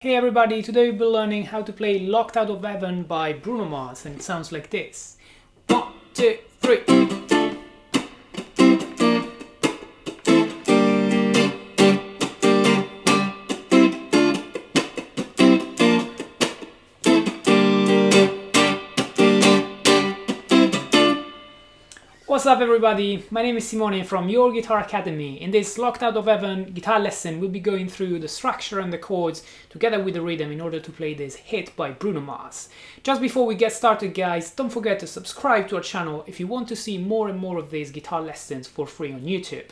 Hey everybody, today we'll be learning how to play Locked Out of Heaven by Bruno Mars, and it sounds like this. 1, 2, 3. What's up everybody, my name is Simone from Your Guitar Academy. In this Locked Out of Heaven guitar lesson we'll be going through the structure and the chords together with the rhythm in order to play this hit by Bruno Mars. Just before we get started guys, don't forget to subscribe to our channel if you want to see more and more of these guitar lessons for free on YouTube.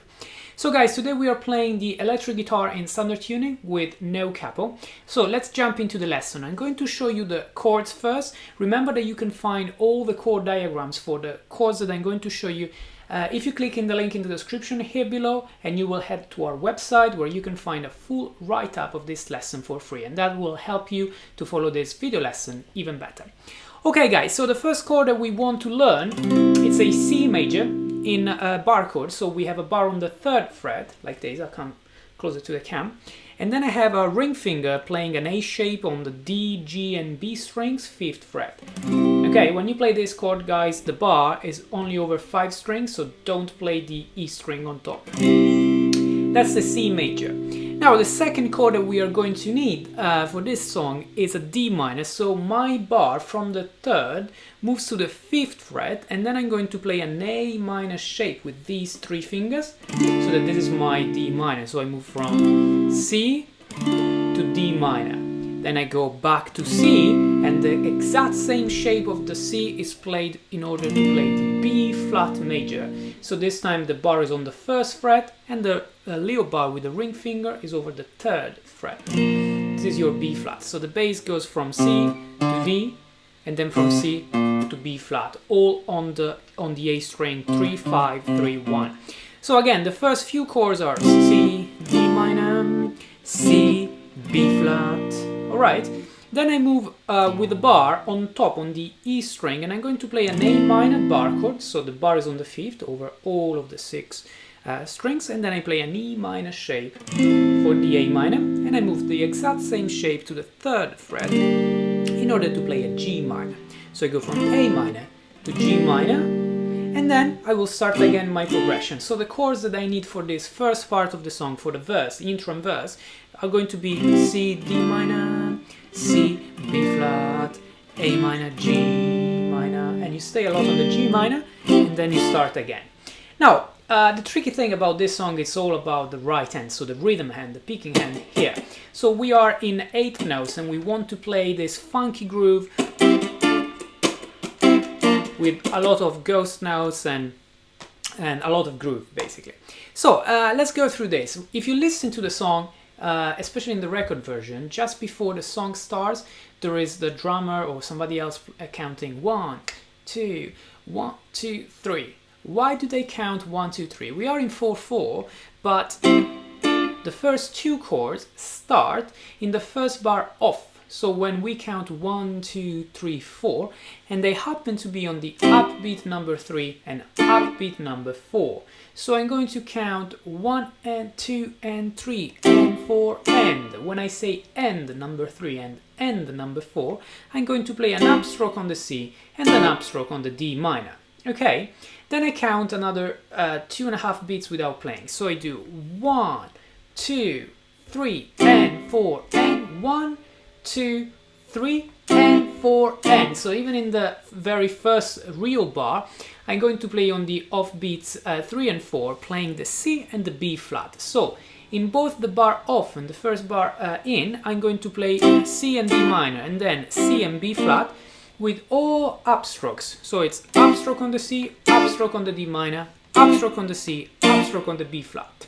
So guys, today we are playing the electric guitar in standard tuning with no capo. So let's jump into the lesson. I'm going to show you the chords first. Remember that you can find all the chord diagrams for the chords that I'm going to show you if you click in the link in the description here below, and you will head to our website where you can find a full write-up of this lesson for free, and that will help you to follow this video lesson even better. Okay guys, so the first chord that we want to learn, it's a C major in a bar chord. So we have a bar on the 3rd fret, like this. I'll come closer to the cam. And then I have a ring finger playing an A shape on the D, G and B strings, 5th fret. Okay, when you play this chord guys, the bar is only over 5 strings, so don't play the E string on top. That's the C major. Now the second chord that we are going to need for this song is a D minor. So my bar from the 3rd moves to the 5th fret, and then I'm going to play an A minor shape with these 3 fingers, so that this is my D minor. So I move from C to D minor. Then I go back to C, and the exact same shape of the C is played in order to play the B flat major. So this time the bar is on the 1st fret, and the Leo bar with the ring finger is over the 3rd fret. This is your B flat. So the bass goes from C to D, and then from C to B flat, all on the A string, 3, 5, 3, 1. So again, the first few chords are C, D minor, C, B flat. Alright, then I move with the bar on top on the E string, and I'm going to play an A minor bar chord. So the bar is on the 5th over all of the 6 strings, and then I play an E minor shape for the A minor, and I move the exact same shape to the 3rd fret in order to play a G minor. So I go from A minor to G minor, and then I will start again my progression. So the chords that I need for this first part of the song, for the verse, the intro and verse, are going to be C, D minor, C, B flat, A minor, G minor, and you stay a lot on the G minor, and then you start again. Now, the tricky thing about this song is all about the right hand, so the rhythm hand, the picking hand here. So we are in 8th notes, and we want to play this funky groove with a lot of ghost notes and a lot of groove, basically. So let's go through this. If you listen to the song, especially in the record version, just before the song starts, there is the drummer or somebody else counting 1, 2, 1, 2, 3. Why do they count 1, 2, 3? We are in 4/4, but the first 2 chords start in the first bar off. So when we count 1, 2, 3, 4, and they happen to be on the upbeat number 3 and upbeat number 4. So I'm going to count 1 and 2 and 3 and 4 and. When I say end number 3 and end number 4, I'm going to play an upstroke on the C and an upstroke on the D minor. Okay? Then I count another 2.5 beats without playing. So I do 1, 2, 3 and 4 and 1, 2, 3 and 4 and. So even in the very first real bar, I'm going to play on the off beats 3 and 4, playing the C and the B flat. So in both the bar off and the first bar in, I'm going to play C and D minor, and then C and B flat with all upstrokes. So it's upstroke on the C, upstroke on the D minor, upstroke on the C, upstroke on the B flat.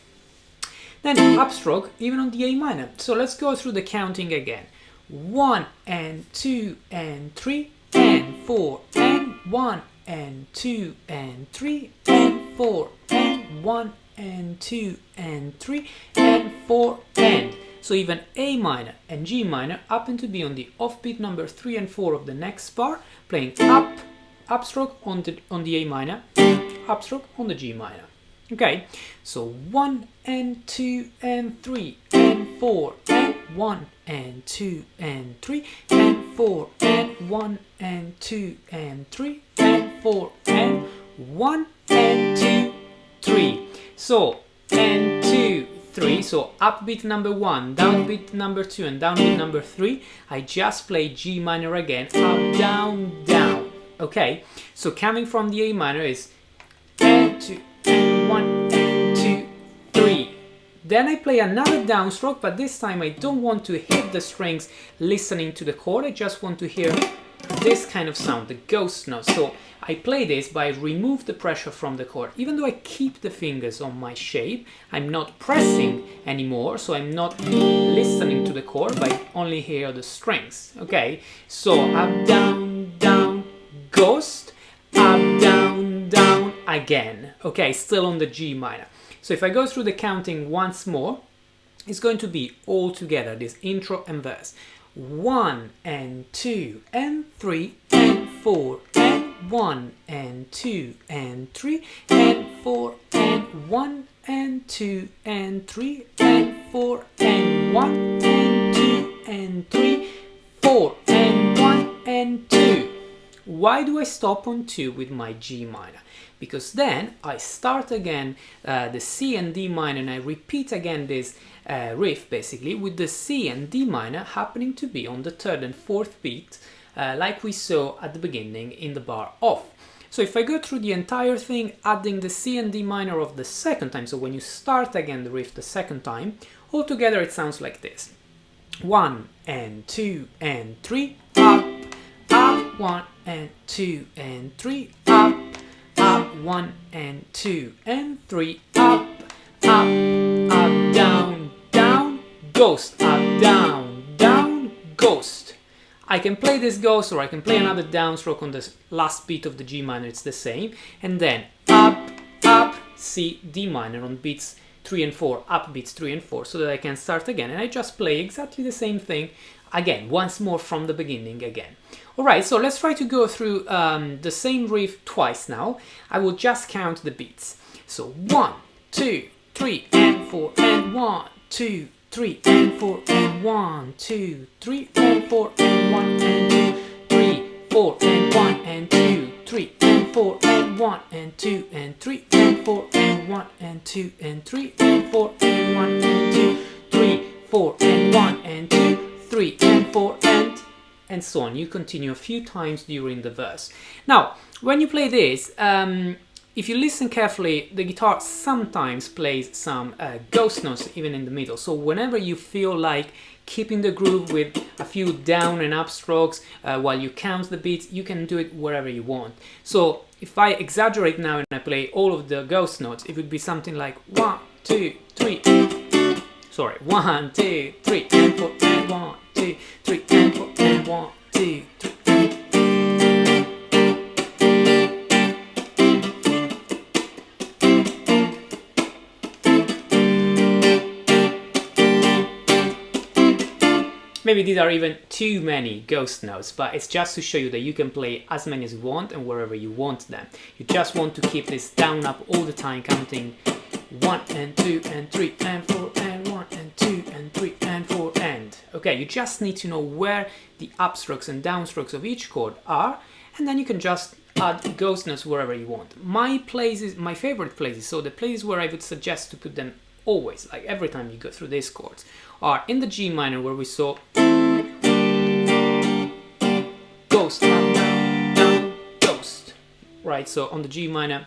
Then upstroke even on the A minor. So let's go through the counting again. 1 and 2 and 3 and 4 and 1 and 2 and 3 and 4 and 1 and 2 and 3 and 4 and. So even A minor and G minor happen to be on the offbeat number 3 and 4 of the next bar, playing upstroke on the A minor, upstroke on the G minor. Okay, so 1 and 2 and 3 and 4 and 1 and 2 and 3 and 4 and 1 and 2 and 3 and 4 and 1 and 2, 3. So and 2, 3. So upbeat number 1, downbeat number 2, and downbeat number 3. I just play G minor again, up, down, down. Okay. So coming from the A minor is and 2 and 1 and 2, 3. Then I play another downstroke, but this time I don't want to hit the strings listening to the chord. I just want to hear this kind of sound, the ghost note. So I play this, but I remove the pressure from the chord. Even though I keep the fingers on my shape, I'm not pressing anymore, so I'm not listening to the chord, but I only hear the strings. Okay, so up, down, down, ghost, up, down, down, again. Okay, still on the G minor. So if I go through the counting once more, it's going to be all together, this intro and verse. 1 and 2 and 3 and 4 and 1 and 2 and 3 and 4 and 1 and 2 and 3 and 4 and 1 and 2 and 3, 4 and 1 and 2. Why do I stop on 2 with my G minor? Because then I start again the C and D minor, and I repeat again this riff basically with the C and D minor happening to be on the 3rd and 4th beat, like we saw at the beginning in the bar off. So if I go through the entire thing, adding the C and D minor of the second time, so when you start again the riff the second time, altogether it sounds like this. 1 and 2 and 3, up, up, 1 and 2 and 3, up, up, 1 and 2 and 3, up, up, up, down, down, ghost, up, down, down, ghost. I can play this ghost, or I can play another downstroke on the last beat of the G minor, it's the same, and then up, up, C, D minor on beats 3 and 4, up beats 3 and 4, so that I can start again, and I just play exactly the same thing again, once more from the beginning again. Alright, so let's try to go through the same riff twice now. I will just count the beats. So 1, 2, 3 and 4 and 1, 2, 3 and 4 and 1, 2, 3 and 4 and 1 and 2, 3, 4 and 1 and 2, 3 and 4 and 1 and 2 and 3 and 4 and 1 and 2 and 3 and 4 and 1 and 2, 3, 4 and 1 and 2, 3 and 4 and so on. You continue a few times during the verse. Now, when you play this, if you listen carefully, the guitar sometimes plays some ghost notes even in the middle. So whenever you feel like keeping the groove with a few down and up strokes while you count the beats, you can do it wherever you want. So if I exaggerate now and I play all of the ghost notes, it would be something like 1, 2, 3. Sorry, 1, 2, 3 and 4 and 1, 2, 3 and 4 and 1, 2, 3. Maybe these are even too many ghost notes, but it's just to show you that you can play as many as you want and wherever you want them. You just want to keep this down up all the time, counting 1 and 2 and 3 and 4 and 1 and 2 and 3 and 4 and. Okay, you just need to know where the upstrokes and downstrokes of each chord are, and then you can just add ghost notes wherever you want. My places, my favorite places, so the places where I would suggest to put them always, like every time you go through these chords, are in the G minor, where we saw ghost, up, down, down, ghost, right? So on the G minor,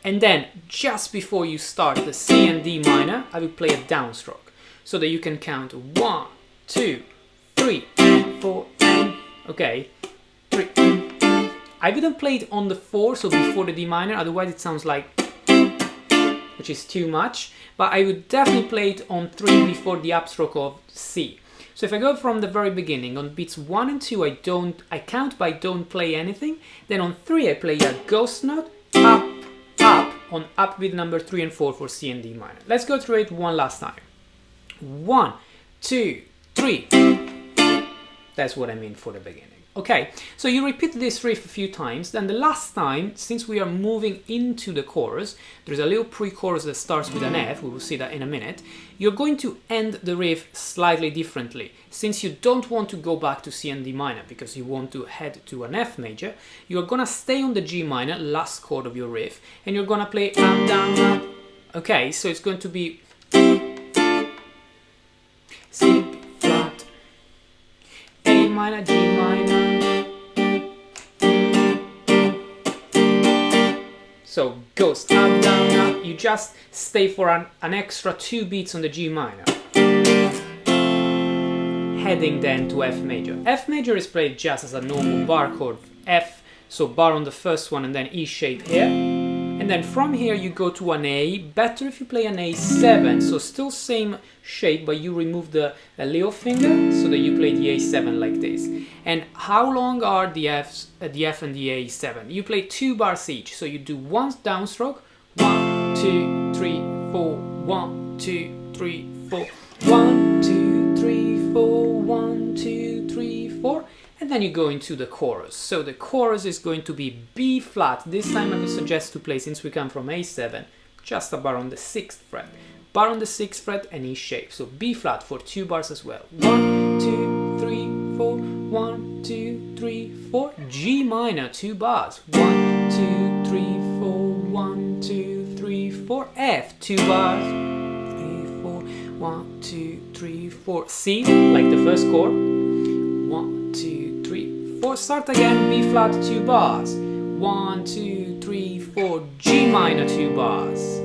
and then just before you start the C and D minor, I will play a downstroke, so that you can count 1, 2, 3, 4, okay, 3. I wouldn't play it on the 4, so before the D minor, otherwise it sounds like, which is too much, but I would definitely play it on 3 before the upstroke of C. So if I go from the very beginning, on beats 1 and 2 I count but I don't play anything, then on 3 I play a ghost note, up, up, on upbeat number 3 and 4 for C and D minor. Let's go through it one last time. 1, 2, 3. That's what I mean for the beginning. Okay, so you repeat this riff a few times, then the last time, since we are moving into the chorus, there's a little pre-chorus that starts with an F, we will see that in a minute, you're going to end the riff slightly differently. Since you don't want to go back to C and D minor because you want to head to an F major, you're gonna stay on the G minor, last chord of your riff, and you're gonna play up, down, up. Okay, so it's going to be C flat, A minor, G minor. So goes up, down, up. You just stay for an extra 2 beats on the G minor. Heading then to F major. F major is played just as a normal bar chord. F, so bar on the first one and then E shape here. And then from here you go to an A. Better if you play an A7, so still same shape, but you remove the little finger so that you play the A7 like this. And how long are the Fs, the F and the A7? You play 2 bars each, so you do one downstroke, 1, 2, 3, 4, 1, 2, 3, 4, 1, 2, 3, 4, 1, 2, 3, 4. And then you go into the chorus. So the chorus is going to be B flat. This time I would suggest to play, since we come from A7, just a bar on the 6th fret. Bar on the 6th fret and E shape. So B flat for 2 bars as well. 1, 2, 3, 4, 1, 2, 3, 4. G minor, 2 bars. 1, 2, 3, 4, 1, 2, 3, 4. F, 2 bars. 3, 4, 1, 2, 3, 4. C, like the first chord. 1, 2, 3, 4. Start again, B flat, 2 bars. 1, 2, 3, 4. G minor, 2 bars.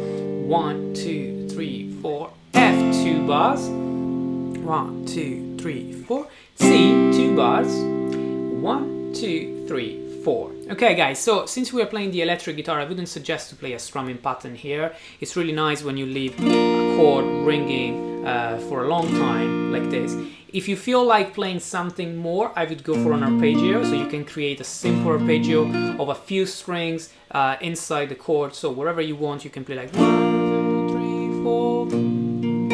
1, 2, 3, 4. F, 2 bars. 1, 2, 3, 4. C, 2 bars. 1, 2, 3, 4. Okay guys, so since we are playing the electric guitar, I wouldn't suggest to play a strumming pattern here. It's really nice when you leave a chord ringing for a long time like this. If you feel like playing something more, I would go for an arpeggio, so you can create a simple arpeggio of a few strings inside the chord. So wherever you want, you can play like 1, 2, 3, 4, 1,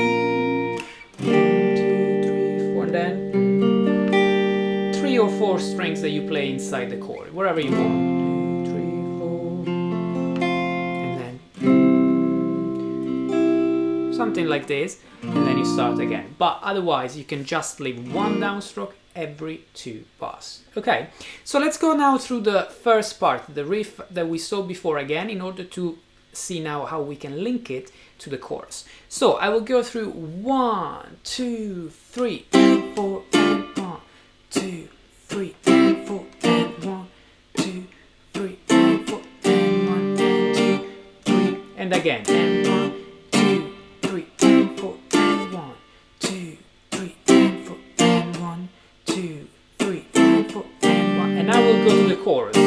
2, 3, 4, and then 3 or 4 strings that you play inside the chord, wherever you want. 2, 3, 4, and then something like this. And then you start again. But otherwise, you can just leave 1 downstroke every 2 bars. Okay, so let's go now through the first part, the riff that we saw before again, in order to see now how we can link it to the chorus. So I will go through 1, 2, 3, and 4, and 1, 2, 3, and 4, and 1, 2, 3, and 4, and 1, and 2, 3, and again, and 1, 2, 3, and 4. 2, 3, and 4, and 1, 2, 3, and 4, and 1. And now we'll go to the chorus.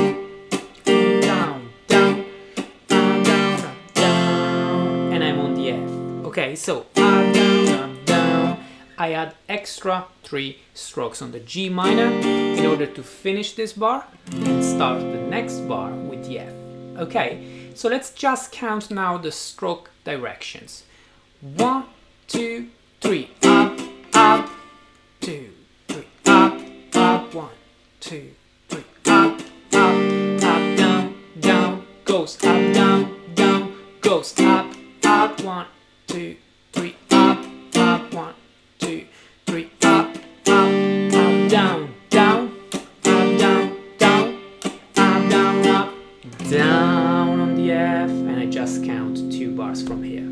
Down, down, down, down, down. And I'm on the F. Okay, so up, down, up, down. I add extra 3 strokes on the G minor in order to finish this bar and start the next bar with the F. Okay, so let's just count now the stroke directions. 1, 2, 3, up, up, 2, 3, up, up, 1, 2, 3, up, up, down, down, goes up, down, down, goes up, up, 1, 2, 3, up, 1, 2, 3, up, down, down, down, down, down, up, down on the F, and I just count 2 bars from here.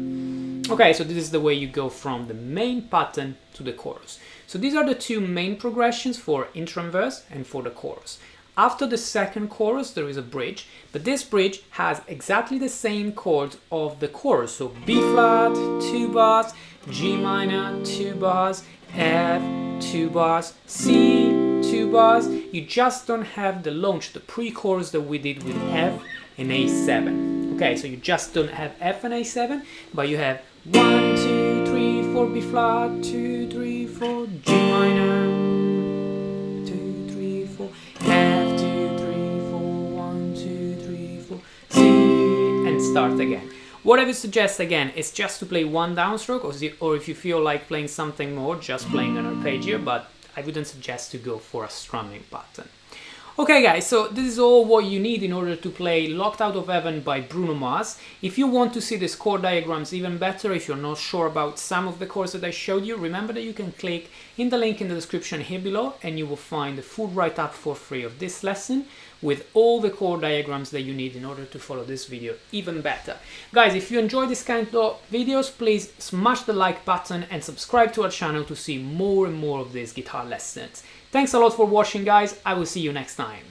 Okay, so this is the way you go from the main pattern to the chorus. So these are the 2 main progressions for intro and verse and for the chorus. After the second chorus, there is a bridge, but this bridge has exactly the same chords of the chorus. So B flat, 2 bars, G minor, 2 bars, F, 2 bars, C, 2 bars. You just don't have the launch, the pre-chorus that we did with F and A7. Okay, so you just don't have F and A7, but you have 1, 2, 3, 4, B flat, 2, 3, 4, G minor, 2, 3, 4, F, 2, 3, 4, 1, 2, 3, 4, C, and start again. What I would suggest again is just to play 1 downstroke, or if you feel like playing something more, just playing an arpeggio, but I wouldn't suggest to go for a strumming pattern. Okay guys, so this is all what you need in order to play Locked Out of Heaven by Bruno Mars. If you want to see these chord diagrams even better, if you're not sure about some of the chords that I showed you, remember that you can click in the link in the description here below and you will find the full write-up for free of this lesson with all the chord diagrams that you need in order to follow this video even better. Guys, if you enjoy this kind of videos, please smash the like button and subscribe to our channel to see more and more of these guitar lessons. Thanks a lot for watching, guys. I will see you next time.